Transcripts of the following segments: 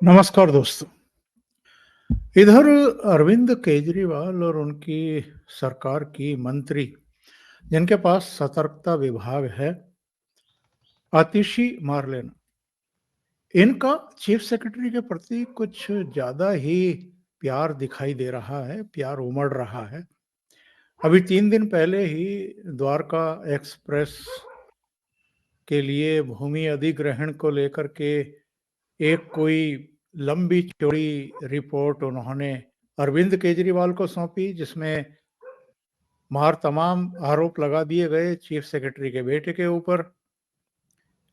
नमस्कार दोस्तों। इधर अरविंद केजरीवाल और उनकी सरकार की मंत्री जिनके पास सतर्कता विभाग है, आतिशी मार लेना, इनका चीफ सेक्रेटरी के प्रति कुछ ज्यादा ही प्यार दिखाई दे रहा है, प्यार उमड़ रहा है। अभी 3 दिन पहले ही द्वारका एक्सप्रेस के लिए भूमि अधिग्रहण को लेकर के एक कोई लंबी चौड़ी रिपोर्ट उन्होंने अरविंद केजरीवाल को सौंपी, जिसमें मार तमाम आरोप लगा दिए गए चीफ सेक्रेटरी के बेटे के ऊपर।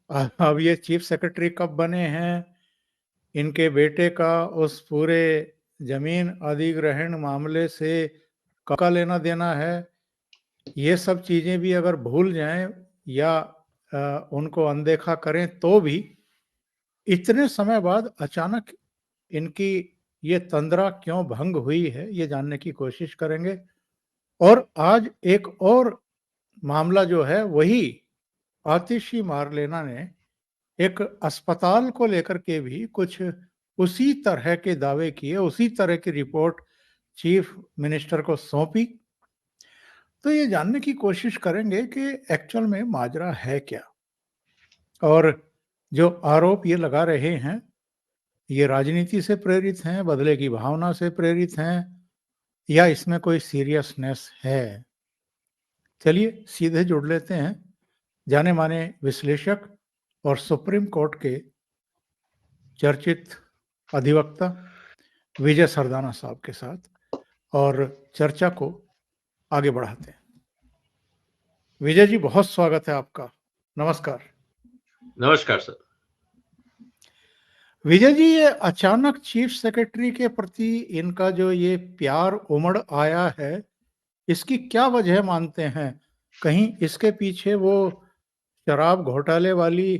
अब ये चीफ सेक्रेटरी कब बने हैं, इनके बेटे का उस पूरे जमीन अधिग्रहण मामले से का लेना देना है, ये सब चीजें भी अगर भूल जाएं या उनको अनदेखा करें तो भी इतने समय बाद अचानक इनकी ये तंद्रा क्यों भंग हुई है, ये जानने की कोशिश करेंगे। और आज एक और मामला जो है वही आतिशी मारलेना ने एक अस्पताल को लेकर के भी कुछ उसी तरह के दावे किए, उसी तरह की रिपोर्ट चीफ मिनिस्टर को सौंपी। तो ये जानने की कोशिश करेंगे कि एक्चुअल में माजरा है क्या, और जो आरोप ये लगा रहे हैं ये राजनीति से प्रेरित हैं, बदले की भावना से प्रेरित हैं, या इसमें कोई सीरियसनेस है। चलिए सीधे जुड़ लेते हैं जाने माने विश्लेषक और सुप्रीम कोर्ट के चर्चित अधिवक्ता विजय सरदाना साहब के साथ, और चर्चा को आगे बढ़ाते हैं। विजय जी, बहुत स्वागत है आपका। नमस्कार। नमस्कार सर। विजय जी, ये अचानक चीफ सेक्रेटरी के प्रति इनका जो ये प्यार उमड़ आया है, इसकी क्या वजह मानते हैं? कहीं इसके पीछे वो शराब घोटाले वाली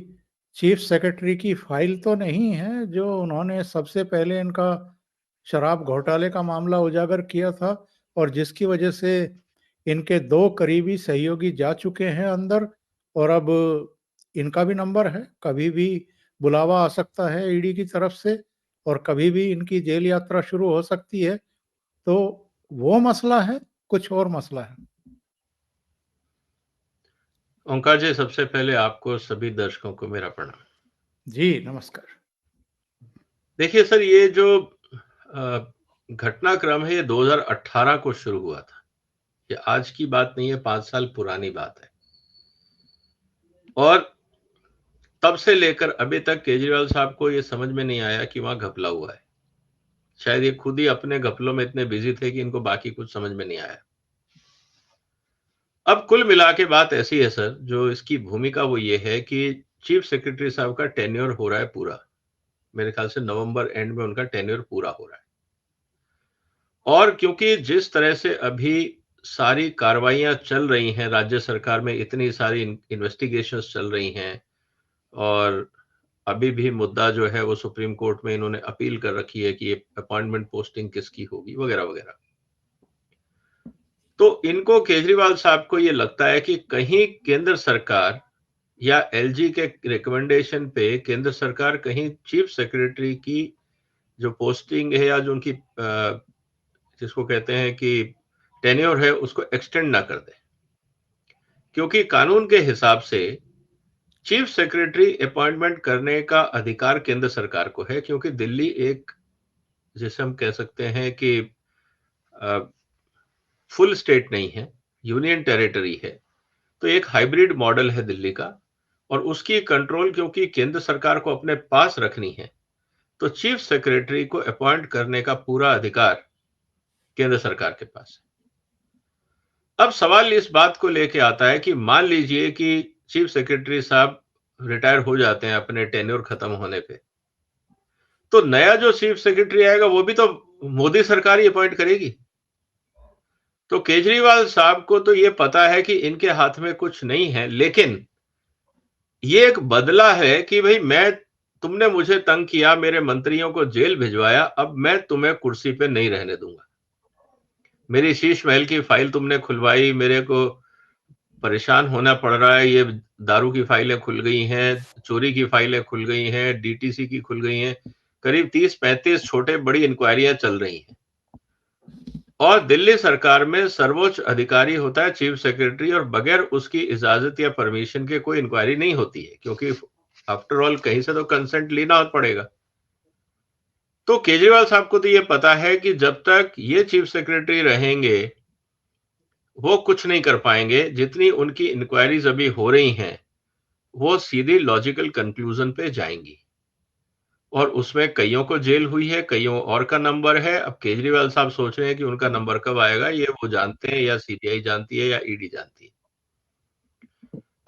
चीफ सेक्रेटरी की फाइल तो नहीं है, जो उन्होंने सबसे पहले इनका शराब घोटाले का मामला उजागर किया था और जिसकी वजह से इनके 2 करीबी सहयोगी जा चुके हैं अंदर, और अब इनका भी नंबर है, कभी भी बुलावा आ सकता है ईडी की तरफ से और कभी भी इनकी जेल यात्रा शुरू हो सकती है। तो वो मसला है, कुछ और मसला है? ओंकार जी, सबसे पहले आपको सभी दर्शकों को मेरा प्रणाम। जी नमस्कार। देखिए सर, ये जो घटनाक्रम है ये 2018 को शुरू हुआ था। ये आज की बात नहीं है, 5 साल पुरानी बात है। और तब से लेकर अभी तक केजरीवाल साहब को ये समझ में नहीं आया कि वहां घपला हुआ है। शायद ये खुद ही अपने घपलों में इतने बिजी थे कि इनको बाकी कुछ समझ में नहीं आया। अब कुल मिला के बात ऐसी है सर, जो इसकी भूमिका वो ये है कि चीफ सेक्रेटरी साहब का टेन्योर हो रहा है पूरा। मेरे ख्याल से नवंबर एंड में उनका टेन्योर पूरा हो रहा है। और क्योंकि जिस तरह से अभी सारी कार्रवाइयां चल रही हैं राज्य सरकार में, इतनी सारी इन्वेस्टिगेशंस चल रही हैं, और अभी भी मुद्दा जो है वो सुप्रीम कोर्ट में इन्होंने अपील कर रखी है कि ये अपॉइंटमेंट पोस्टिंग किसकी होगी वगैरह वगैरह। तो इनको, केजरीवाल साहब को ये लगता है कि कहीं केंद्र सरकार या एलजी के रिकमेंडेशन पे केंद्र सरकार कहीं चीफ सेक्रेटरी की जो पोस्टिंग है या जो उनकी जिसको कहते हैं कि टेन्योर है उसको एक्सटेंड ना कर दे। क्योंकि कानून के हिसाब से चीफ सेक्रेटरी अपॉइंटमेंट करने का अधिकार केंद्र सरकार को है, क्योंकि दिल्ली एक, जिसे हम कह सकते हैं कि फुल स्टेट नहीं है, यूनियन टेरिटरी है। तो एक हाइब्रिड मॉडल है दिल्ली का, और उसकी कंट्रोल क्योंकि केंद्र सरकार को अपने पास रखनी है, तो चीफ सेक्रेटरी को अपॉइंट करने का पूरा अधिकार केंद्र सरकार के पास है। अब सवाल इस बात को लेके आता है कि मान लीजिए कि चीफ सेक्रेटरी साहब रिटायर हो जाते हैं अपने टेन्योर खत्म होने पे, तो नया जो चीफ सेक्रेटरी आएगा वो भी तो मोदी सरकार ही अपॉइंट करेगी। तो केजरीवाल साहब को तो ये पता है कि इनके हाथ में कुछ नहीं है, लेकिन ये एक बदला है कि भाई तुमने मुझे तंग किया, मेरे मंत्रियों को जेल भिजवाया, अब मैं तुम्हें कुर्सी पे नहीं रहने दूंगा। मेरी शीश महल की फाइल तुमने खुलवाई, मेरे को परेशान होना पड़ रहा है, ये दारू की फाइलें खुल गई हैं, चोरी की फाइलें खुल गई हैं, डीटीसी की खुल गई हैं, करीब 30-35 छोटे बड़ी इंक्वायरियां चल रही हैं। और दिल्ली सरकार में सर्वोच्च अधिकारी होता है चीफ सेक्रेटरी, और बगैर उसकी इजाजत या परमिशन के कोई इंक्वायरी नहीं होती है, क्योंकि आफ्टर ऑल कहीं से तो कंसेंट लेना पड़ेगा। तो केजरीवाल साहब को तो ये पता है कि जब तक ये चीफ सेक्रेटरी रहेंगे वो कुछ नहीं कर पाएंगे। जितनी उनकी इंक्वायरीज अभी हो रही हैं वो सीधी लॉजिकल कंक्लूजन पे जाएंगी, और उसमें कईयों को जेल हुई है, कईयों और का नंबर है। अब केजरीवाल साहब सोच रहे हैं कि उनका नंबर कब आएगा, ये वो जानते हैं या सीबीआई जानती है या ईडी जानती है।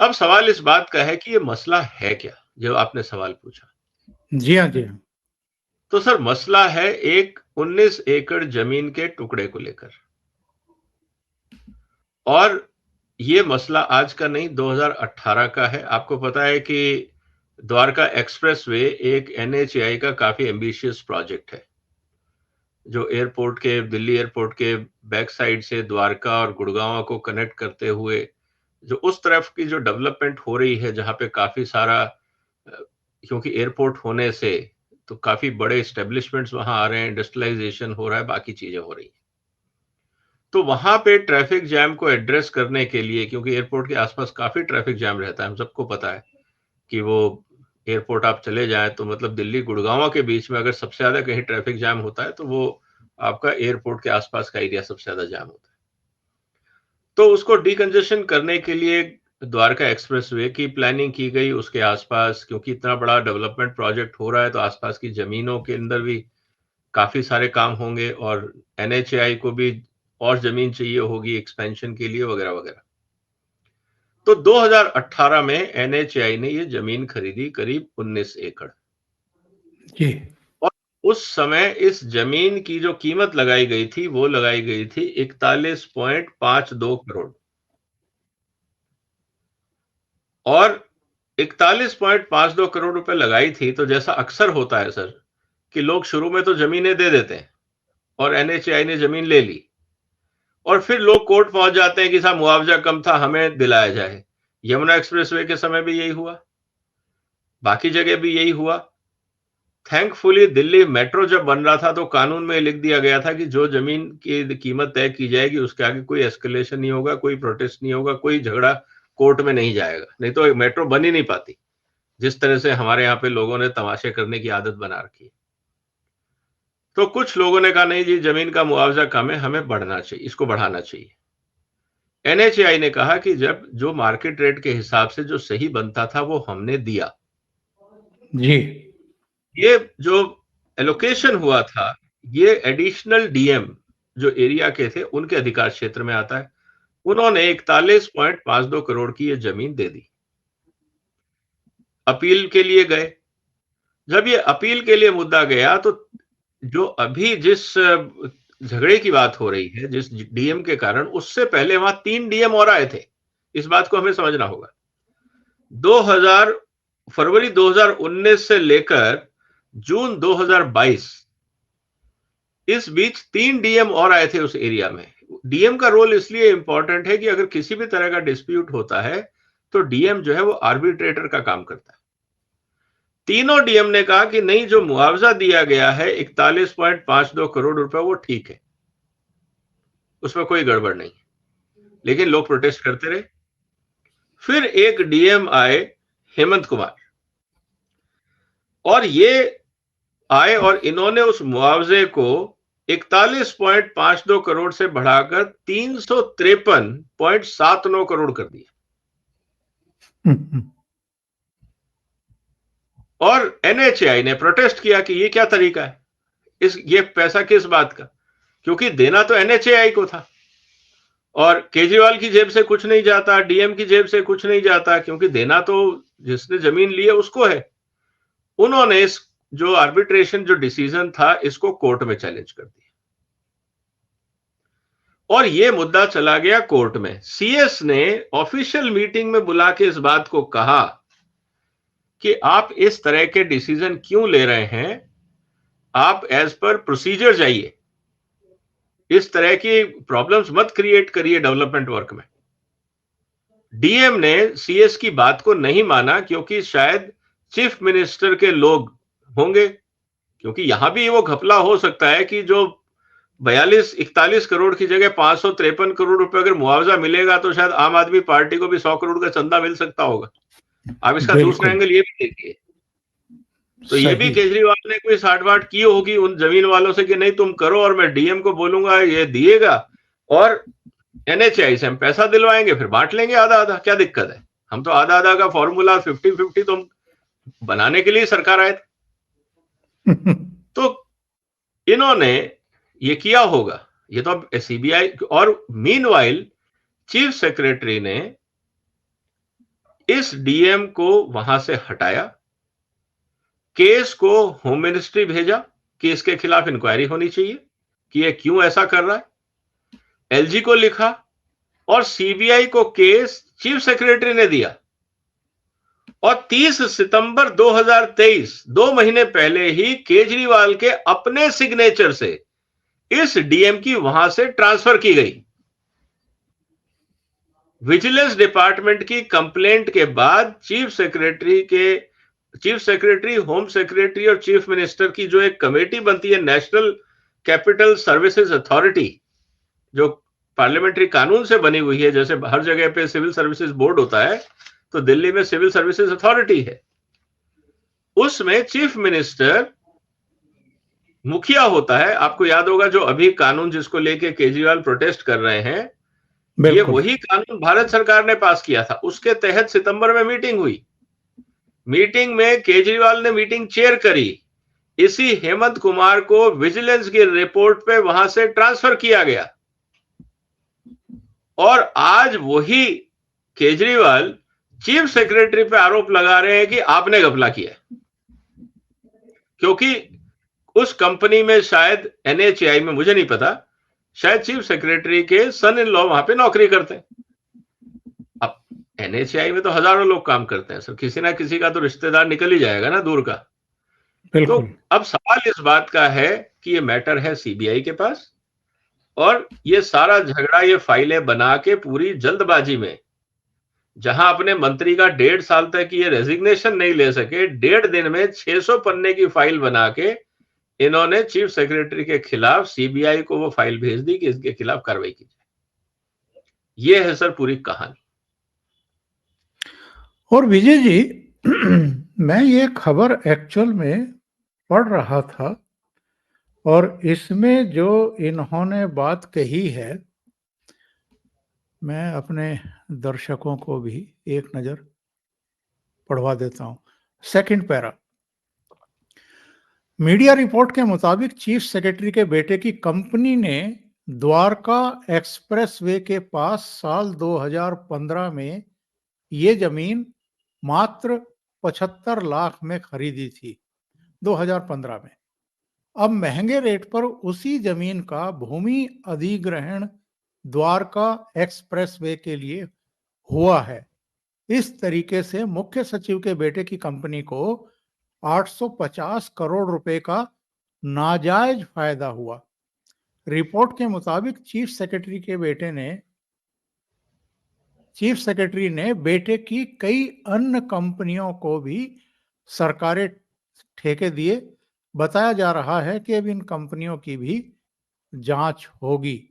अब सवाल इस बात का है कि ये मसला है क्या, जो आपने सवाल पूछा। जी हाँ, जी हाँ। तो सर मसला है एक 19 एकड़ जमीन के टुकड़े को लेकर, और ये मसला आज का नहीं 2018 का है। आपको पता है कि द्वारका एक्सप्रेसवे एक एनएचएआई का काफी एम्बिशियस प्रोजेक्ट है, जो एयरपोर्ट के, दिल्ली एयरपोर्ट के बैक साइड से द्वारका और गुड़गांव को कनेक्ट करते हुए जो उस तरफ की जो डेवलपमेंट हो रही है, जहां पे काफी सारा, क्योंकि एयरपोर्ट होने से तो काफी बड़े एस्टेब्लिशमेंट्स वहां आ रहे हैं, इंडस्ट्रियलाइजेशन हो रहा है, बाकी चीजें हो रही हैं। तो वहां पे ट्रैफिक जैम को एड्रेस करने के लिए, क्योंकि एयरपोर्ट के आसपास काफी ट्रैफिक जैम रहता है, हम सबको पता है कि वो एयरपोर्ट आप चले जाएं तो मतलब दिल्ली गुड़गांव के बीच में अगर सबसे ज्यादा कहीं ट्रैफिक जैम होता है तो वो आपका एयरपोर्ट के आसपास का एरिया सबसे ज्यादा जैम होता है। तो उसको डीकंजेशन करने के लिए द्वारका एक्सप्रेसवे की प्लानिंग की गई उसके आसपास, क्योंकि इतना बड़ा डेवलपमेंट प्रोजेक्ट हो रहा है तो आसपास की जमीनों के अंदर भी काफी सारे काम होंगे, और एनएचएआई को भी और जमीन चाहिए होगी एक्सपेंशन के लिए वगैरह वगैरह। तो 2018 में एनएचएआई ने ये जमीन खरीदी करीब 19 एकड़। जी। और उस समय इस जमीन की जो कीमत लगाई गई थी वो लगाई गई थी 41.52 करोड़। और 41.52 करोड़ रुपए लगाई थी, तो जैसा अक्सर होता है सर कि लोग शुरू में तो जमीनें दे देते हैं, और एनएचएआई ने जमीन ले ली, और फिर लोग कोर्ट पहुंच जाते हैं कि साहब मुआवजा कम था, हमें दिलाया जाए। यमुना एक्सप्रेसवे के समय भी यही हुआ, बाकी जगह भी यही हुआ। थैंकफुली दिल्ली मेट्रो जब बन रहा था तो कानून में लिख दिया गया था कि जो जमीन की कीमत तय की जाएगी उसके आगे कोई एस्केलेशन नहीं होगा, कोई प्रोटेस्ट नहीं होगा, कोई झगड़ा कोर्ट में नहीं जाएगा, नहीं तो मेट्रो बन ही नहीं पाती, जिस तरह से हमारे यहाँ पे लोगों ने तमाशे करने की आदत बना रखी है। तो कुछ लोगों ने कहा नहीं जी, जमीन का मुआवजा कम है, हमें बढ़ना चाहिए, इसको बढ़ाना चाहिए। एनएचएआई ने कहा कि जब जो मार्केट रेट के हिसाब से जो सही बनता था वो हमने दिया। जी। ये जो एलोकेशन हुआ था ये एडिशनल डीएम जो एरिया के थे उनके अधिकार क्षेत्र में आता है। उन्होंने 41.52 करोड़ की ये जमीन दे दी। अपील के लिए गए। जब ये अपील के लिए मुद्दा गया तो जो अभी जिस झगड़े की बात हो रही है, जिस डीएम के कारण, उससे पहले वहां 3 डीएम और आए थे। इस बात को हमें समझना होगा। फरवरी 2019 से लेकर जून 2022 इस बीच 3 डीएम और आए थे उस एरिया में। डीएम का रोल इसलिए इंपॉर्टेंट है कि अगर किसी भी तरह का डिस्प्यूट होता है तो डीएम जो है वो आर्बिट्रेटर का काम करता है। तीनों डीएम ने कहा कि नहीं, जो मुआवजा दिया गया है 41.52 करोड़ रुपए वो ठीक है, उसमें कोई गड़बड़ नहीं। लेकिन लोग प्रोटेस्ट करते रहे। फिर एक डीएम आए, हेमंत कुमार, और ये आए और इन्होंने उस मुआवजे को 41.52 करोड़ से बढ़ाकर 353.79 करोड़ कर दिया। और एनएचएआई ने प्रोटेस्ट किया कि ये क्या तरीका है, ये पैसा किस बात का, क्योंकि देना तो एनएचएआई को था और केजरीवाल की जेब से कुछ नहीं जाता, डीएम की जेब से कुछ नहीं जाता, क्योंकि देना तो जिसने जमीन ली है उसको है। उन्होंने इस जो आर्बिट्रेशन जो डिसीजन था इसको कोर्ट में चैलेंज कर दिया और ये मुद्दा चला गया कोर्ट में। सीएस ने ऑफिशियल मीटिंग में बुला के इस बात को कहा कि आप इस तरह के डिसीजन क्यों ले रहे हैं, आप एज पर प्रोसीजर जाइए, इस तरह की प्रॉब्लम्स मत क्रिएट करिए डेवलपमेंट वर्क में। डीएम ने सीएस की बात को नहीं माना क्योंकि शायद चीफ मिनिस्टर के लोग होंगे, क्योंकि यहां भी वो घपला हो सकता है कि जो 42-41 करोड़ की जगह 553 करोड़ रुपए अगर मुआवजा मिलेगा तो शायद आम आदमी पार्टी को भी 100 करोड़ का चंदा मिल सकता होगा। आप इसका दूसरा बिल्कुल एंगल ये भी देखिए। तो ये भी सही। केजरीवाल ने कोई साठ-बाट की होगी उन जमीन वालों से कि नहीं तुम करो और मैं डीएम को बोलूंगा ये दिएगा और एनएचआई से हम पैसा दिलवाएंगे, फिर बांट लेंगे आधा-आधा, क्या दिक्कत है? हम तो आधा-आधा का फॉर्मूला 50-50 तो हम बनाने के लिए सरकार आए थे। तो इन्होंने ये किया होगा, ये तो अब सीबीआई और मीनवाइल चीफ सेक्रेटरी ने इस डीएम को वहां से हटाया, केस को होम मिनिस्ट्री भेजा कि इसके खिलाफ इंक्वायरी होनी चाहिए कि ये क्यों ऐसा कर रहा है। एलजी को लिखा और सीबीआई को केस चीफ सेक्रेटरी ने दिया और 30 सितंबर 2023, 2 महीने पहले ही केजरीवाल के अपने सिग्नेचर से इस डीएम की वहां से ट्रांसफर की गई। विजिलेंस डिपार्टमेंट की कंप्लेंट के बाद चीफ सेक्रेटरी, होम सेक्रेटरी और चीफ मिनिस्टर की जो एक कमेटी बनती है, नेशनल कैपिटल सर्विसेज अथॉरिटी, जो पार्लियामेंट्री कानून से बनी हुई है, जैसे हर जगह पे सिविल सर्विसेज बोर्ड होता है तो दिल्ली में सिविल सर्विसेज अथॉरिटी है, उसमें चीफ मिनिस्टर मुखिया होता है। आपको याद होगा जो अभी कानून जिसको लेके केजरीवाल प्रोटेस्ट कर रहे हैं, ये बिल्कुल वही कानून भारत सरकार ने पास किया था। उसके तहत सितंबर में मीटिंग हुई। मीटिंग में केजरीवाल ने मीटिंग चेयर करी, इसी हेमंत कुमार को विजिलेंस की रिपोर्ट पे वहां से ट्रांसफर किया गया और आज वही केजरीवाल चीफ सेक्रेटरी पे आरोप लगा रहे हैं कि आपने घपला किया, क्योंकि उस कंपनी में शायद एनएचआई में, मुझे नहीं पता, शायद चीफ सेक्रेटरी के सन इन लॉ वहां पे नौकरी करते हैं। अब एनएचआई में तो हजारों लोग काम करते हैं सर, किसी ना किसी का तो रिश्तेदार निकल ही जाएगा ना दूर का। तो बिल्कुल अब सवाल इस बात का है कि ये मैटर है सीबीआई के पास और ये सारा झगड़ा, ये फाइलें बना के पूरी जल्दबाजी में, जहां अपने मंत्री का 1.5 साल तक ये रेजिग्नेशन नहीं ले सके, 1.5 दिन में 600 पन्ने की फाइल बना के इन्होंने चीफ सेक्रेटरी के खिलाफ सीबीआई को वो फाइल भेज दी कि इसके खिलाफ कार्रवाई की जाए। ये है सर पूरी कहानी। और विजय जी मैं ये खबर एक्चुअल में पढ़ रहा था और इसमें जो इन्होंने बात कही है, मैं अपने दर्शकों को भी एक नज़र पढ़वा देता हूं। सेकंड पैरा, मीडिया रिपोर्ट के मुताबिक चीफ सेक्रेटरी के बेटे की कंपनी ने द्वारका एक्सप्रेसवे के पास साल 2015 में ये जमीन मात्र 75 लाख में खरीदी थी, 2015 में। अब महंगे रेट पर उसी जमीन का भूमि अधिग्रहण द्वारका एक्सप्रेसवे के लिए हुआ है। इस तरीके से मुख्य सचिव के बेटे की कंपनी को 850 करोड़ रुपए का नाजायज फायदा हुआ। रिपोर्ट के मुताबिक चीफ सेक्रेटरी ने बेटे की कई अन्य कंपनियों को भी सरकारी ठेके दिए। बताया जा रहा है कि अब इन कंपनियों की भी जांच होगी।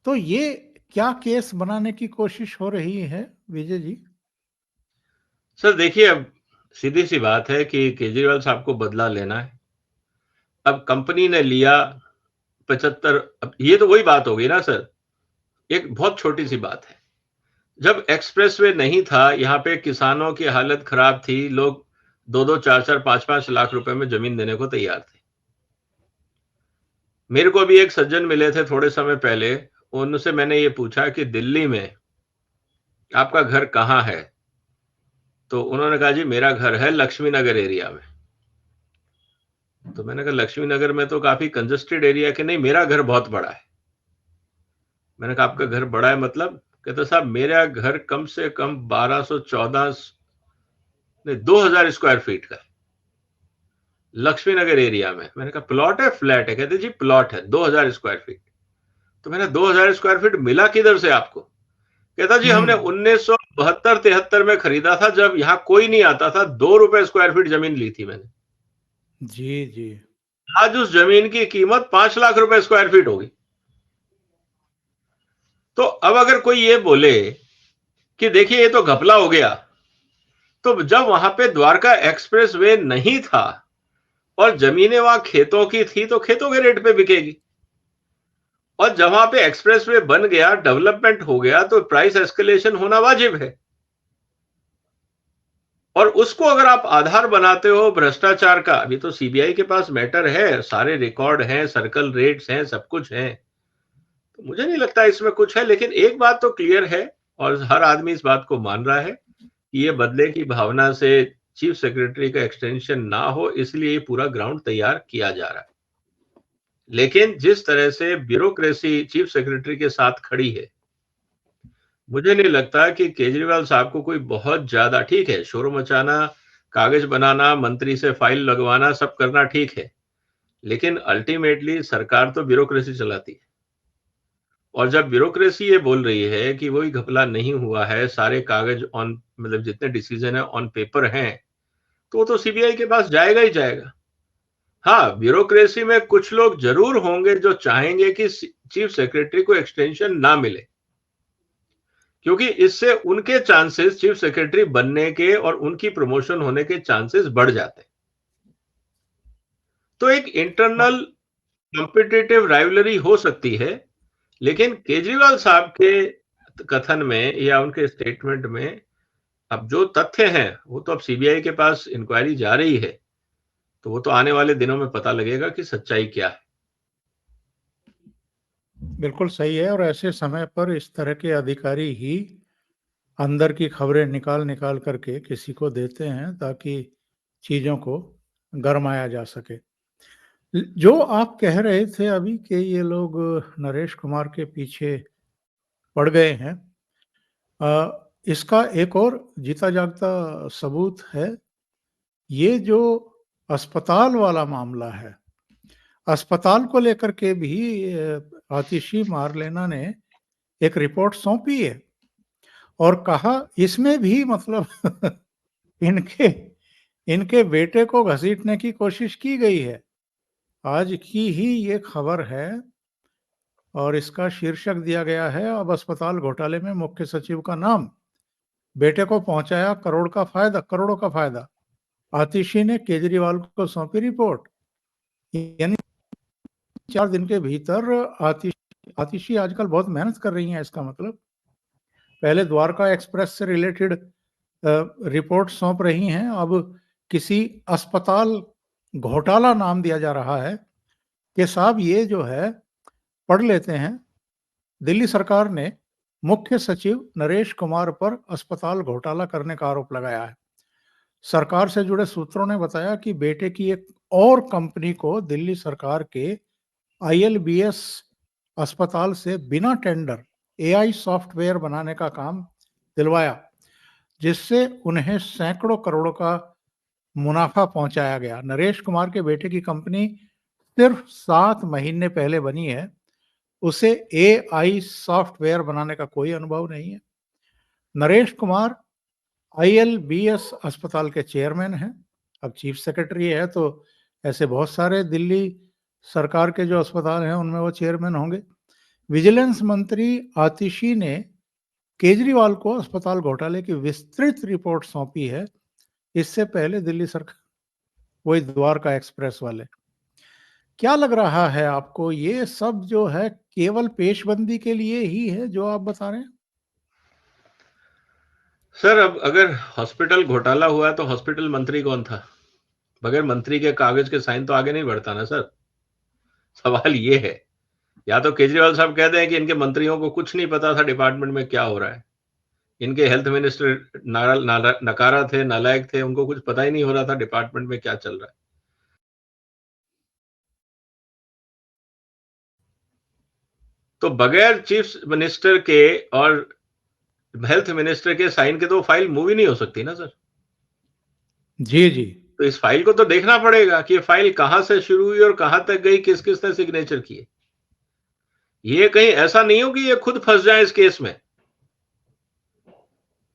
तो ये क्या केस बनाने की कोशिश हो रही है विजय जी? सर देखिए, अब सीधी सी बात है कि केजरीवाल साहब को बदला लेना है। अब कंपनी ने लिया 75, अब ये तो वही बात हो गई ना सर, एक बहुत छोटी सी बात है। जब एक्सप्रेसवे नहीं था, यहाँ पे किसानों की हालत खराब थी, लोग 2-2, 4-4, 5-5 लाख रुपए में जमीन देने को तैयार थे। मेरे को भी एक सज्जन मिले थे थोड़े समय पहले, उनसे मैंने ये पूछा कि दिल्ली में आपका घर कहाँ है? तो उन्होंने कहा जी मेरा घर है लक्ष्मी नगर एरिया में। तो मैंने कहा लक्ष्मी नगर में तो काफी कंजस्टेड एरिया, कि नहीं मेरा घर बहुत बड़ा है। मैंने कहा आपका घर बड़ा है मतलब? कहते साहब मेरा घर कम से कम 1214 नहीं 2000 स्क्वायर फीट का है, लक्ष्मी नगर एरिया में। मैंने कहा प्लॉट है फ्लैट है? कहते जी प्लॉट है 2000 स्क्वायर फीट। तो मैंने 2000 स्क्वायर फीट मिला किधर से आपको? कहता जी हमने 1972-73 में खरीदा था, जब यहाँ कोई नहीं आता था, 2 रुपए स्क्वायर फीट जमीन ली थी मैंने। जी, जी। आज उस जमीन की कीमत 5 लाख रुपए स्क्वायर फीट होगी। तो अब अगर कोई ये बोले कि देखिए ये तो घपला हो गया, तो जब वहां पे द्वारका एक्सप्रेस वे नहीं था और जमीनें वहां खेतों की थी, तो खेतों के रेट पे बिकेगी। और जब वहां पे एक्सप्रेस वे बन गया, डेवलपमेंट हो गया, तो प्राइस एस्केलेशन होना वाजिब है। और उसको अगर आप आधार बनाते हो भ्रष्टाचार का, अभी तो सीबीआई के पास मैटर है, सारे रिकॉर्ड हैं, सर्कल रेट्स हैं, सब कुछ है, तो मुझे नहीं लगता इसमें कुछ है। लेकिन एक बात तो क्लियर है, और हर आदमी इस बात को मान रहा है कि ये बदले की भावना से चीफ सेक्रेटरी का एक्सटेंशन ना हो, इसलिए ये पूरा ग्राउंड तैयार किया जा रहा है। लेकिन जिस तरह से ब्यूरोक्रेसी चीफ सेक्रेटरी के साथ खड़ी है, मुझे नहीं लगता कि केजरीवाल साहब को कोई बहुत ज्यादा, ठीक है शोर मचाना, कागज बनाना, मंत्री से फाइल लगवाना, सब करना ठीक है, लेकिन अल्टीमेटली सरकार तो ब्यूरोक्रेसी चलाती है। और जब ब्यूरोक्रेसी ये बोल रही है कि वही घपला नहीं हुआ है, सारे कागज ऑन, मतलब जितने डिसीजन है ऑन पेपर हैं, तो वो तो सीबीआई के पास जाएगा ही जाएगा। हाँ, ब्यूरोक्रेसी में कुछ लोग जरूर होंगे जो चाहेंगे कि चीफ सेक्रेटरी को एक्सटेंशन ना मिले, क्योंकि इससे उनके चांसेस चीफ सेक्रेटरी बनने के और उनकी प्रमोशन होने के चांसेस बढ़ जाते हैं। तो एक इंटरनल कॉम्पिटिटिव राइवलरी हो सकती है, लेकिन केजरीवाल साहब के कथन में या उनके स्टेटमेंट में अब जो तथ्य हैं, वो तो अब सीबीआई के पास इंक्वायरी जा रही है, तो वो तो आने वाले दिनों में पता लगेगा कि सच्चाई क्या है। बिल्कुल सही है, और ऐसे समय पर इस तरह के अधिकारी ही अंदर की खबरें निकाल-निकाल करके किसी को देते हैं ताकि चीज़ों को गरमाया जा सके। जो आप कह रहे थे अभी कि ये लोग नरेश कुमार के पीछे पड़ गए हैं, इसका एक और जीता जागता सबूत है, ये जो अस्पताल वाला मामला है। अस्पताल को लेकर के भी आतिशी मारलेना ने एक रिपोर्ट सौंपी है और कहा इसमें भी मतलब इनके इनके बेटे को घसीटने की कोशिश की गई है। आज की ही ये खबर है और इसका शीर्षक दिया गया है, अब अस्पताल घोटाले में मुख्य सचिव का नाम, बेटे को पहुंचाया करोड़ों का फायदा। आतिशी ने केजरीवाल को सौंपी रिपोर्ट। यानी 4 दिन के भीतर आतिशी आजकल बहुत मेहनत कर रही हैं, इसका मतलब पहले द्वारका एक्सप्रेस से रिलेटेड रिपोर्ट सौंप रही हैं, अब किसी अस्पताल घोटाला नाम दिया जा रहा है कि साहब ये जो है पढ़ लेते हैं। दिल्ली सरकार ने मुख्य सचिव नरेश कुमार पर अस्पताल घोटाला करने का आरोप लगाया है। सरकार से जुड़े सूत्रों ने बताया कि बेटे की एक और कंपनी को दिल्ली सरकार के आईएलबीएस अस्पताल से बिना टेंडर एआई सॉफ्टवेयर बनाने का काम दिलवाया, जिससे उन्हें सैकड़ों करोड़ों का मुनाफा पहुंचाया गया। नरेश कुमार के बेटे की कंपनी सिर्फ 7 महीने पहले बनी है, उसे एआई सॉफ्टवेयर बनाने का कोई अनुभव नहीं है। नरेश कुमार आईएलबीएस अस्पताल के चेयरमैन हैं, अब चीफ सेक्रेटरी है, तो ऐसे बहुत सारे दिल्ली सरकार के जो अस्पताल हैं उनमें वो चेयरमैन होंगे। विजिलेंस मंत्री आतिशी ने केजरीवाल को अस्पताल घोटाले की विस्तृत रिपोर्ट सौंपी है, इससे पहले दिल्ली सरकार, वही द्वारका एक्सप्रेस वाले। क्या लग रहा है आपको, ये सब जो है केवल पेशबंदी के लिए ही है जो आप बता रहे हैं? सर, अब अगर हॉस्पिटल घोटाला हुआ तो हॉस्पिटल मंत्री कौन था? बगैर मंत्री के कागज के साइन तो आगे नहीं बढ़ता ना सर। सवाल ये है, या तो केजरीवाल साहब कहते हैं कि इनके मंत्रियों को कुछ नहीं पता था डिपार्टमेंट में क्या हो रहा है, इनके हेल्थ मिनिस्टर नकारा थे, नालायक थे, उनको कुछ पता ही नहीं हो रहा था डिपार्टमेंट में क्या चल रहा है। तो बगैर चीफ मिनिस्टर के और हेल्थ मिनिस्टर के साइन के तो फाइल मूव ही नहीं हो सकती ना सर। जी, जी। तो इस फाइल को तो देखना पड़ेगा कि ये फाइल कहां से शुरू हुई और कहां तक गई, किस किस ने सिग्नेचर किए। ये कहीं ऐसा नहीं हो कि ये खुद फंस जाए इस केस में।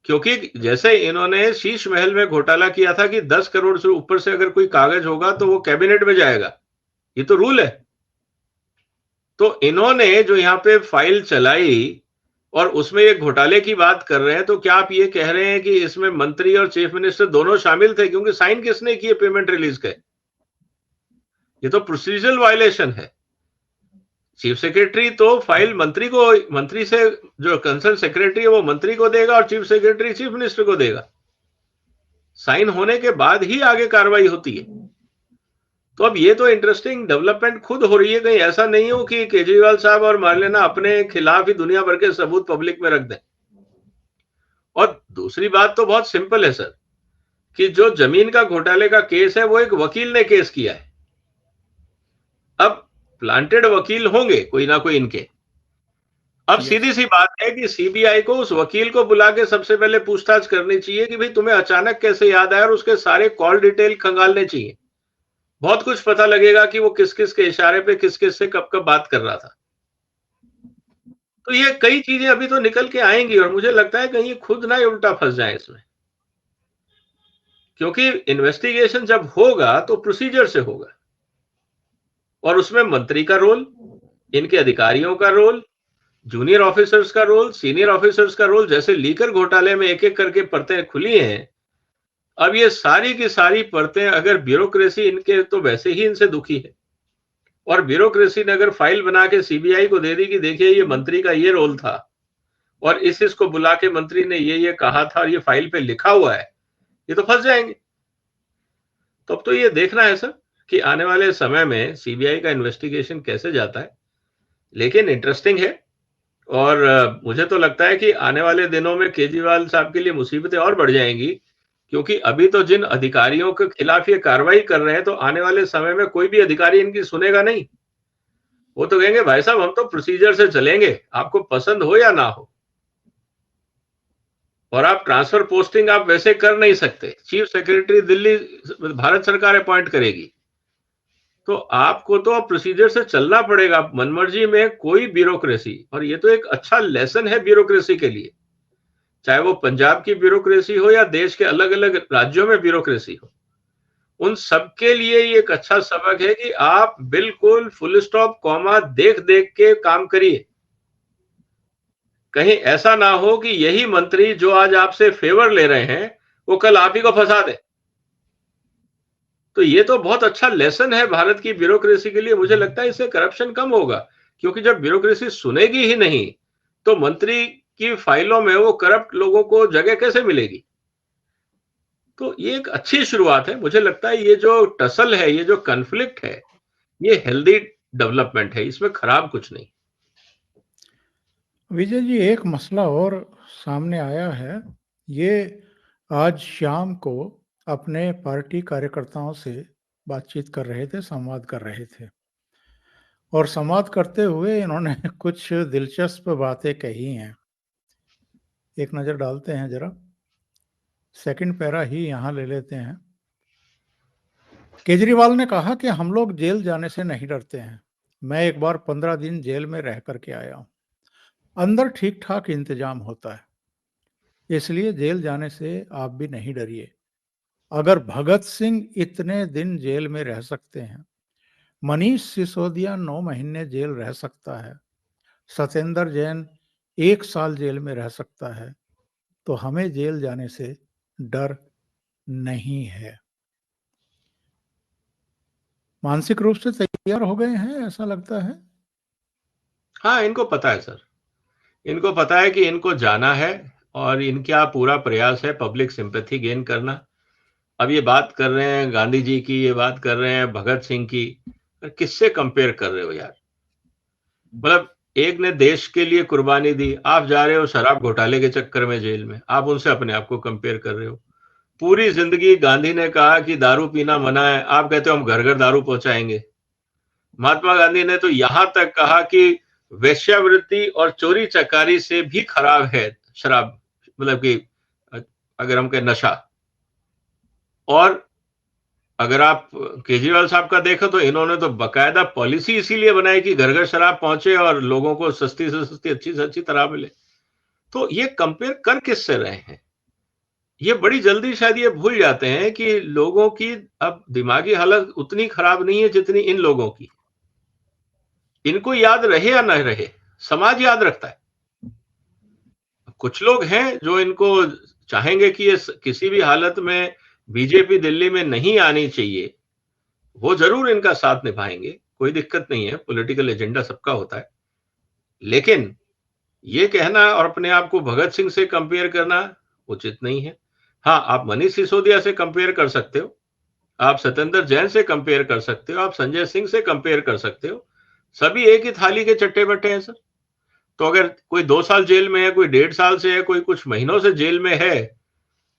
क्योंकि जैसे इन्होंने शीश महल में घोटाला किया था कि 10 करोड़ से ऊपर से अगर कोई कागज होगा तो वो कैबिनेट में जाएगा, ये तो रूल है। तो इन्होंने जो यहाँ पे फाइल चलाई और उसमें ये घोटाले की बात कर रहे हैं, तो क्या आप ये कह रहे हैं कि इसमें मंत्री और चीफ मिनिस्टर दोनों शामिल थे? क्योंकि साइन किसने किए पेमेंट रिलीज के? ये तो प्रोसीजरल वायलेशन है। चीफ सेक्रेटरी तो फाइल मंत्री से, जो कंसर्न सेक्रेटरी है वो मंत्री को देगा और चीफ सेक्रेटरी चीफ मिनिस्टर को देगा। साइन होने के बाद ही आगे कार्रवाई होती है। तो अब ये तो इंटरेस्टिंग डेवलपमेंट खुद हो रही है, कहीं ऐसा नहीं हो कि केजरीवाल साहब और मार्लेना अपने खिलाफ ही दुनिया भर के सबूत पब्लिक में रख दें। और दूसरी बात तो बहुत सिंपल है सर, कि जो जमीन का घोटाले का केस है वो एक वकील ने केस किया है। अब प्लांटेड वकील होंगे कोई ना कोई इनके। अब सीधी सी बात है कि सीबीआई को उस वकील को बुला के सबसे पहले पूछताछ करनी चाहिए कि भाई तुम्हें अचानक कैसे याद आया, और उसके सारे कॉल डिटेल खंगालने चाहिए। बहुत कुछ पता लगेगा कि वो किस किस के इशारे पे किस किस से कब कब बात कर रहा था। तो ये कई चीजें अभी तो निकल के आएंगी, और मुझे लगता है कहीं खुद ना उल्टा फंस जाए इसमें। क्योंकि इन्वेस्टिगेशन जब होगा तो प्रोसीजर से होगा, और उसमें मंत्री का रोल, इनके अधिकारियों का रोल, जूनियर ऑफिसर्स का रोल, सीनियर ऑफिसर्स का रोल। जैसे लीकर घोटाले में एक एक करके परतें खुली हैं, अब ये सारी की सारी परतें, अगर ब्यूरोक्रेसी इनके तो वैसे ही इनसे दुखी है, और ब्यूरोक्रेसी ने अगर फाइल बना के सीबीआई को दे दी कि देखिए ये मंत्री का ये रोल था और इसको बुला के मंत्री ने ये कहा था और ये फाइल पे लिखा हुआ है, ये तो फंस जाएंगे। तो अब तो ये देखना है सर कि आने वाले समय में सीबीआई का इन्वेस्टिगेशन कैसे जाता है। लेकिन इंटरेस्टिंग है, और मुझे तो लगता है कि आने वाले दिनों में केजरीवाल साहब के लिए मुसीबतें और बढ़ जाएंगी, क्योंकि अभी तो जिन अधिकारियों के खिलाफ ये कार्रवाई कर रहे हैं, तो आने वाले समय में कोई भी अधिकारी इनकी सुनेगा नहीं। वो तो कहेंगे भाई साहब हम तो प्रोसीजर से चलेंगे, आपको पसंद हो या ना हो। और आप ट्रांसफर पोस्टिंग आप वैसे कर नहीं सकते, चीफ सेक्रेटरी दिल्ली भारत सरकार अपॉइंट करेगी, तो आपको तो प्रोसीजर से चलना पड़ेगा। मनमर्जी में कोई ब्यूरोक्रेसी, और ये तो एक अच्छा लेसन है ब्यूरोक्रेसी के लिए, चाहे वो पंजाब की ब्यूरोक्रेसी हो या देश के अलग अलग राज्यों में ब्यूरोक्रेसी हो, उन सबके लिए ये एक अच्छा सबक है कि आप बिल्कुल फुल स्टॉप कॉमा देख देख के काम करिए। कहीं ऐसा ना हो कि यही मंत्री जो आज आपसे फेवर ले रहे हैं वो कल आप ही को फंसा दे। तो ये तो बहुत अच्छा लेसन है भारत की ब्यूरोक्रेसी के लिए। मुझे लगता है इससे करप्शन कम होगा, क्योंकि जब ब्यूरोक्रेसी सुनेगी ही नहीं तो मंत्री की फाइलों में वो करप्ट लोगों को जगह कैसे मिलेगी। तो ये एक अच्छी शुरुआत है। मुझे लगता है ये जो टसल है, ये जो कन्फ्लिक्ट है, ये हेल्दी डेवलपमेंट है, इसमें खराब कुछ नहीं। विजय जी, एक मसला और सामने आया है। ये आज शाम को अपने पार्टी कार्यकर्ताओं से बातचीत कर रहे थे, संवाद कर रहे थे, और संवाद करते हुए इन्होंने कुछ दिलचस्प बातें कही हैं। एक नज़र डालते हैं जरा, सेकंड पैरा ही यहाँ ले लेते हैं। केजरीवाल ने कहा कि हम लोग जेल जाने से नहीं डरते हैं। मैं एक बार 15 दिन जेल में रह करके आया हूँ। अंदर ठीक ठाक इंतजाम होता है, इसलिए जेल जाने से आप भी नहीं डरिए। अगर भगत सिंह इतने दिन जेल में रह सकते हैं, मनीष सिसोदिया 9 महीने जेल रह सकता है, सत्येंद्र जैन 1 साल जेल में रह सकता है, तो हमें जेल जाने से डर नहीं है। मानसिक रूप से तैयार हो गए हैं ऐसा लगता है। हाँ, इनको पता है सर, इनको पता है कि इनको जाना है, और इनका पूरा प्रयास है पब्लिक सिंपैथी गेन करना। अब ये बात कर रहे हैं गांधी जी की, ये बात कर रहे हैं भगत सिंह की, किससे कंपेयर कर रहे हो यार। मतलब एक ने देश के लिए कुर्बानी दी, आप जा रहे हो शराब घोटाले के चक्कर में जेल में, आप उनसे अपने आप को कंपेयर कर रहे हो। पूरी जिंदगी गांधी ने कहा कि दारू पीना मना है, आप कहते हो हम घर घर दारू पहुंचाएंगे। महात्मा गांधी ने तो यहां तक कहा कि वेश्यावृत्ति और चोरी चकारी से भी खराब है शराब, मतलब कि अगर हम कहें नशा। और अगर आप केजरीवाल साहब का देखो तो इन्होंने तो बकायदा पॉलिसी इसीलिए बनाई कि घर घर शराब पहुंचे और लोगों को सस्ती से सस्ती, अच्छी से अच्छी तरह मिले। तो ये कंपेयर कर किससे रहे हैं? ये बड़ी जल्दी शायद ये भूल जाते हैं कि लोगों की अब दिमागी हालत उतनी खराब नहीं है जितनी इन लोगों की। इनको याद रहे या न रहे, समाज याद रखता है। कुछ लोग हैं जो इनको चाहेंगे कि ये किसी भी हालत में बीजेपी दिल्ली में नहीं आनी चाहिए, वो ज़रूर इनका साथ निभाएँगे, कोई दिक्कत नहीं है, पॉलिटिकल एजेंडा सबका होता है। लेकिन ये कहना और अपने आप को भगत सिंह से कंपेयर करना उचित नहीं है। हाँ, आप मनीष सिसोदिया से कंपेयर कर सकते हो, आप सत्येंद्र जैन से कंपेयर कर सकते हो, आप संजय सिंह से कंपेयर कर सकते हो। सभी एक ही थाली के चट्टे-बट्टे हैं सर। तो अगर कोई 2 साल जेल में है, कोई 1.5 साल से है, कोई कुछ महीनों से जेल में है,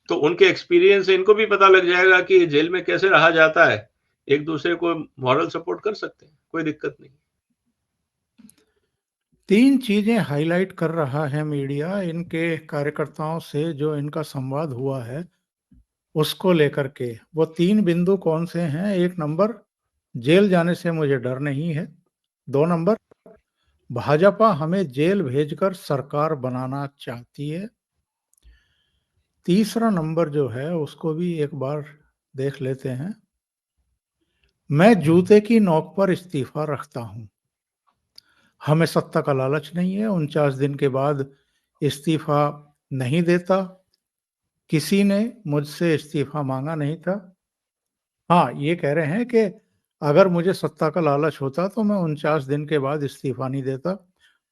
तो उनके एक्सपीरियंस से इनको भी पता लग जाएगा कि जेल में कैसे रहा जाता है। एक दूसरे को मॉरल सपोर्ट कर सकते हैं, कोई दिक्कत नहीं। 3 चीज़ें हाइलाइट कर रहा है मीडिया इनके कार्यकर्ताओं से जो इनका संवाद हुआ है, उसको लेकर के। वो 3 बिंदु कौन से हैं? 1 नंबर, जेल जाने से मुझे डर नहीं है। 2 नंबर, भाजपा हमें जेल भेजकर सरकार बनाना चाहती है। तीसरा नंबर जो है उसको भी एक बार देख लेते हैं। मैं जूते की नोक पर इस्तीफा रखता हूं। हमें सत्ता का लालच नहीं है, 49 दिन के बाद इस्तीफा नहीं देता। किसी ने मुझसे इस्तीफा मांगा नहीं था। हाँ, ये कह रहे हैं कि अगर मुझे सत्ता का लालच होता तो मैं 49 दिन के बाद इस्तीफा नहीं देता।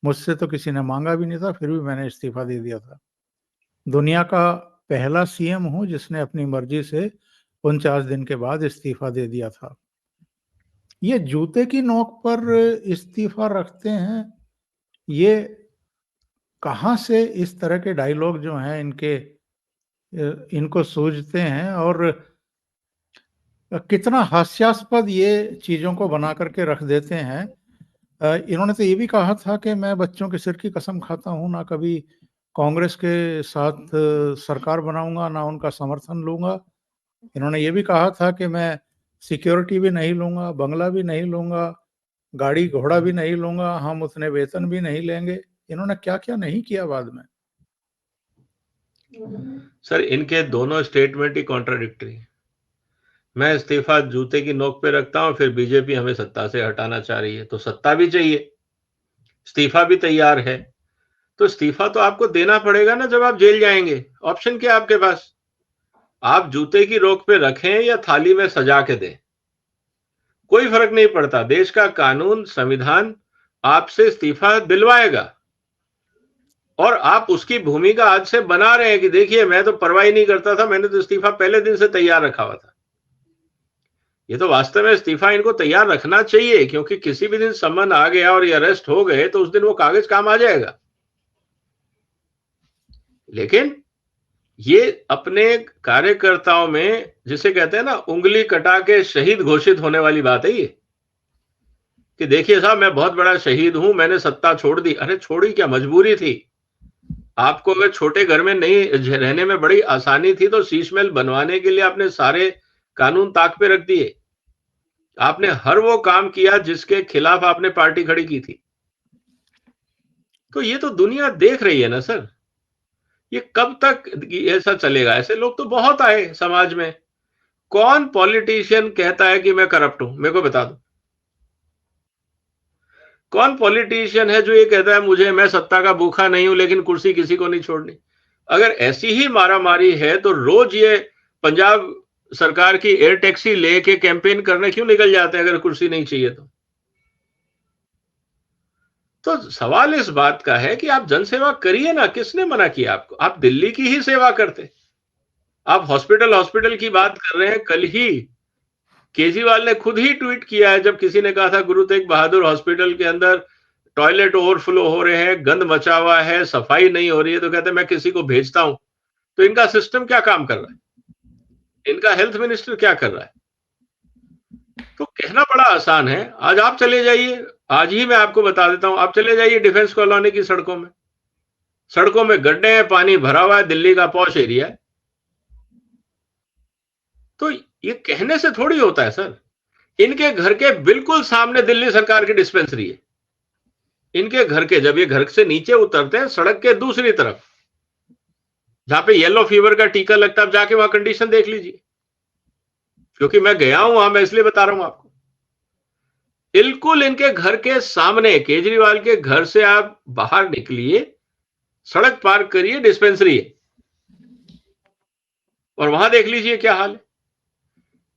मुझसे तो किसी ने मांगा भी नहीं था, फिर भी मैंने इस्तीफा दे दिया था। दुनिया का पहला सीएम हूँ जिसने अपनी मर्जी से 49 दिन के बाद इस्तीफा दे दिया था। ये जूते की नोक पर इस्तीफा रखते हैं, ये कहाँ से इस तरह के डायलॉग जो हैं इनको सूझते हैं और कितना हास्यास्पद ये चीज़ों को बना कर के रख देते हैं। इन्होंने तो ये भी कहा था कि मैं बच्चों के सिर की कसम खाता हूँ, ना कभी कांग्रेस के साथ सरकार बनाऊँगा, ना उनका समर्थन लूँगा। इन्होंने ये भी कहा था कि मैं सिक्योरिटी भी नहीं लूँगा, बंगला भी नहीं लूँगा, गाड़ी-घोड़ा भी नहीं लूँगा, हम उतने वेतन भी नहीं लेंगे। इन्होंने क्या-क्या नहीं किया बाद में। सर, इनके दोनों स्टेटमेंट ही कॉन्ट्राडिक्टरी हैं। मैं इस्तीफा जूते की नोक पे रखता हूं, फिर बीजेपी हमें सत्ता से हटाना चाह रही है, तो सत्ता भी चाहिए, इस्तीफा भी तैयार है। तो इस्तीफा तो आपको देना पड़ेगा ना जब आप जेल जाएंगे। ऑप्शन क्या है आपके पास? आप जूते की नोक पे रखें या थाली में सजा के दें, कोई फर्क नहीं पड़ता। देश का कानून, संविधान आपसे इस्तीफा दिलवाएगा और आप उसकी भूमिका आज से बना रहे हैं कि देखिए मैं तो परवाह नहीं करता था, मैंने तो इस्तीफा पहले दिन से तैयार रखा हुआ था। ये तो वास्तव में इस्तीफा इनको तैयार रखना चाहिए, क्योंकि किसी भी दिन समन आ गया और ये अरेस्ट हो गए तो उस दिन वो कागज काम आ जाएगा। लेकिन ये अपने कार्यकर्ताओं में, जिसे कहते हैं ना, उंगली कटा के शहीद घोषित होने वाली बात है ये, कि देखिए साहब मैं बहुत बड़ा शहीद हूं, मैंने सत्ता छोड़ दी। अरे छोड़ी क्या, मजबूरी थी। आपको अगर छोटे घर में नहीं रहने में बड़ी आसानी थी तो शीश महल बनवाने के लिए आपने सारे कानून ताक पे रख दिए। आपने हर वो काम किया जिसके खिलाफ आपने पार्टी खड़ी की थी। तो ये तो दुनिया देख रही है ना सर, ये कब तक ऐसा चलेगा? ऐसे लोग तो बहुत आए समाज में। कौन पॉलिटिशियन कहता है कि मैं करप्ट हूं? मेरे को बता दो। कौन पॉलिटिशियन है जो ये कहता है मुझे, मैं सत्ता का भूखा नहीं हूं लेकिन कुर्सी किसी को नहीं छोड़नी? अगर ऐसी ही मारामारी है तो रोज ये पंजाब सरकार की एयर टैक्सी लेके कैंपेन करने क्यों निकल जाते हैं अगर कुर्सी नहीं चाहिए तो सवाल इस बात का है कि आप जनसेवा करिए ना, किसने मना किया आपको? आप दिल्ली की ही सेवा करते। आप हॉस्पिटल हॉस्पिटल की बात कर रहे हैं। कल ही केजरीवाल ने खुद ही ट्वीट किया है, जब किसी ने कहा था गुरु तेग बहादुर हॉस्पिटल के अंदर टॉयलेट ओवरफ्लो हो रहे हैं, गंद मचा हुआ है, सफाई नहीं हो रही है, तो कहते हैं मैं किसी को भेजता हूं। तो इनका सिस्टम क्या काम कर रहा है? इनका हेल्थ मिनिस्टर क्या कर रहा है? तो कहना बड़ा आसान है। आज आप चले जाइए, आज ही मैं आपको बता देता हूं, आप चले जाइए डिफेंस कॉलोनी की सड़कों में। सड़कों में गड्ढे हैं, पानी भरा हुआ है, दिल्ली का पॉश एरिया है। तो ये कहने से थोड़ी होता है सर। इनके घर के बिल्कुल सामने दिल्ली सरकार की डिस्पेंसरी है। इनके घर के, जब ये घर से नीचे उतरते हैं, सड़क के दूसरी तरफ जहां पे येलो फीवर का टीका लगता है, आप जाके वहां कंडीशन देख लीजिए, क्योंकि मैं गया हूं वहां, मैं इसलिए बता रहा हूं आपको। बिल्कुल इनके घर के सामने, केजरीवाल के घर से आप बाहर निकलिए, सड़क पार करिए, डिस्पेंसरी है, और वहां देख लीजिए क्या हाल है।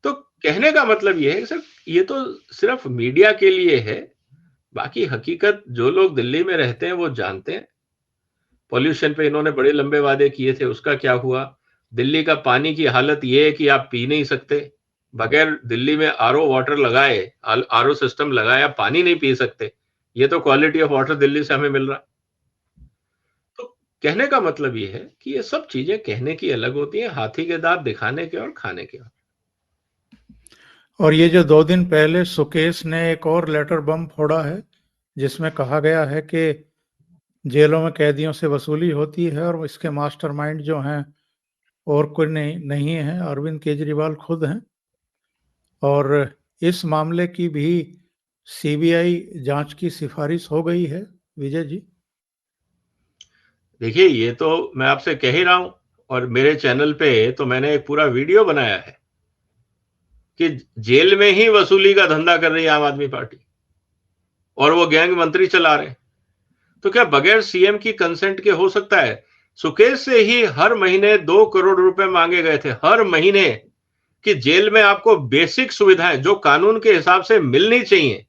तो कहने का मतलब यह है कि सर, ये तो सिर्फ मीडिया के लिए है, बाकी हकीकत जो लोग दिल्ली में रहते हैं वो जानते हैं। पॉल्यूशन पे इन्होंने बड़े लंबे वादे किए थे, उसका क्या हुआ? दिल्ली का पानी की हालत ये है कि आप पी नहीं सकते, बगैर दिल्ली में आरओ वाटर लगाए, आरओ सिस्टम लगाया, पानी नहीं पी सकते। ये तो क्वालिटी ऑफ वाटर दिल्ली से हमें मिल रहा है। तो कहने का मतलब ये है कि ये सब चीजें कहने की अलग होती हैं, हाथी के दांत दिखाने के और खाने के। और ये जो 2 दिन पहले सुकेश ने एक और लेटर बम फोड़ा है, जिसमें कहा गया है कि जेलों में कैदियों से वसूली होती है और इसके मास्टरमाइंड जो हैं और कोई नहीं है, अरविंद केजरीवाल खुद हैं। और इस मामले की भी सीबीआई जांच की सिफारिश हो गई है, विजय जी। देखिए, ये तो मैं आपसे कह ही रहा हूं, और मेरे चैनल पे तो मैंने एक पूरा वीडियो बनाया है कि जेल में ही वसूली का धंधा कर रही है आम आदमी पार्टी, और वो गैंग मंत्री चला रहे हैं। तो क्या बगैर सीएम की कंसेंट के हो सकता है? सुकेश से ही हर महीने 2 करोड़ रुपए मांगे गए थे, हर महीने, कि जेल में आपको बेसिक सुविधाएं जो कानून के हिसाब से मिलनी चाहिए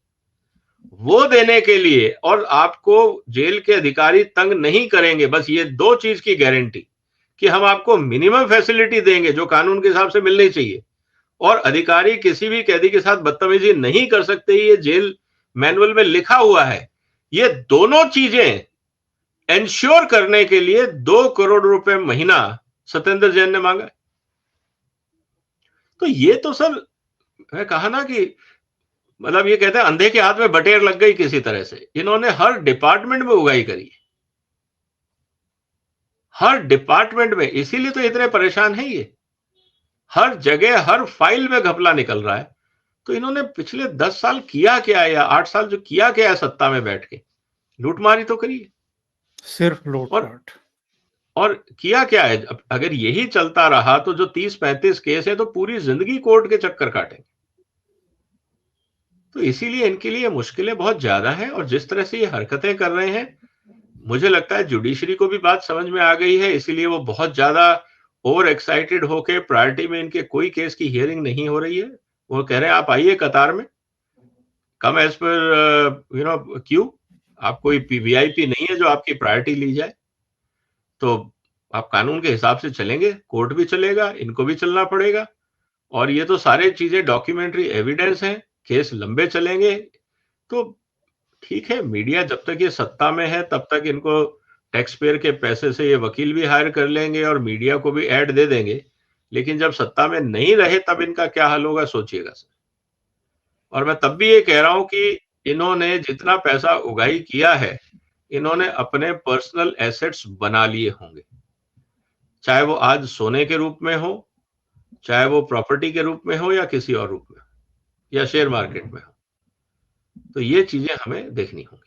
वो देने के लिए, और आपको जेल के अधिकारी तंग नहीं करेंगे, बस ये 2 चीज की गारंटी, कि हम आपको मिनिमम फैसिलिटी देंगे जो कानून के हिसाब से मिलनी चाहिए, और अधिकारी किसी भी कैदी के साथ बदतमीजी नहीं कर सकते, ये जेल मैनुअल में लिखा हुआ है। ये दोनों चीजें एंश्योर करने के लिए 2 करोड़ रुपए महीना सत्येंद्र जैन ने मांगा। तो ये तो सर, मैं कहा ना कि मतलब ये कहते हैं अंधे के हाथ में बटेर लग गई किसी तरह से। इन्होंने हर डिपार्टमेंट में उगाई करी, हर डिपार्टमेंट में, इसीलिए तो इतने परेशान है ये। हर जगह हर फाइल में घपला निकल रहा है। तो इन्होंने पिछले 10 साल किया क्या है, या 8 साल जो किया क्या है सत्ता में बैठ के? लूटमारी तो करी है। सिर्फ लूटपाट। और किया क्या है? अगर यही चलता रहा तो जो 30-35 केस है तो पूरी जिंदगी कोर्ट के चक्कर काटेंगे। तो इसीलिए इनके लिए मुश्किलें बहुत ज्यादा हैं, और जिस तरह से ये हरकतें कर रहे हैं, मुझे लगता है जुडिशरी को भी बात समझ में आ गई है, इसीलिए वो बहुत ज्यादा ओवर एक्साइटेड होके प्रायोरिटी में इनके कोई केस की हियरिंग नहीं हो रही है। वो कह रहे हैं आप आइए कतार में, कम एज पर क्यू, आप कोई वीआईपी नहीं है जो आपकी प्रायोरिटी ली जाए। तो आप कानून के हिसाब से चलेंगे, कोर्ट भी चलेगा, इनको भी चलना पड़ेगा, और ये तो सारे चीजें डॉक्यूमेंट्री एविडेंस हैं, केस लंबे चलेंगे। तो ठीक है, मीडिया जब तक ये सत्ता में है तब तक इनको टैक्स पेयर के पैसे से ये वकील भी हायर कर लेंगे और मीडिया को भी ऐड दे देंगे, लेकिन जब सत्ता में नहीं रहे तब इनका क्या हाल होगा, सोचिएगा सर। और मैं तब भी ये कह रहा हूं कि इन्होंने जितना पैसा उगाही किया है, इन्होंने अपने पर्सनल एसेट्स बना लिए होंगे, चाहे वो आज सोने के रूप में हो, चाहे वो प्रॉपर्टी के रूप में हो, या किसी और रूप में हो, या शेयर मार्केट में हो। तो ये चीजें हमें देखनी होंगी।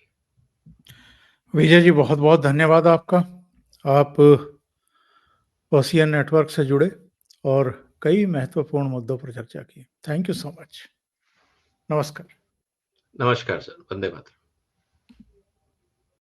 विजय जी, बहुत बहुत धन्यवाद आपका। आप ओशियन नेटवर्क से जुड़े और कई महत्वपूर्ण मुद्दों पर चर्चा की। Thank you so much. नमस्कार। नमस्कार सर, वंदे मातरम।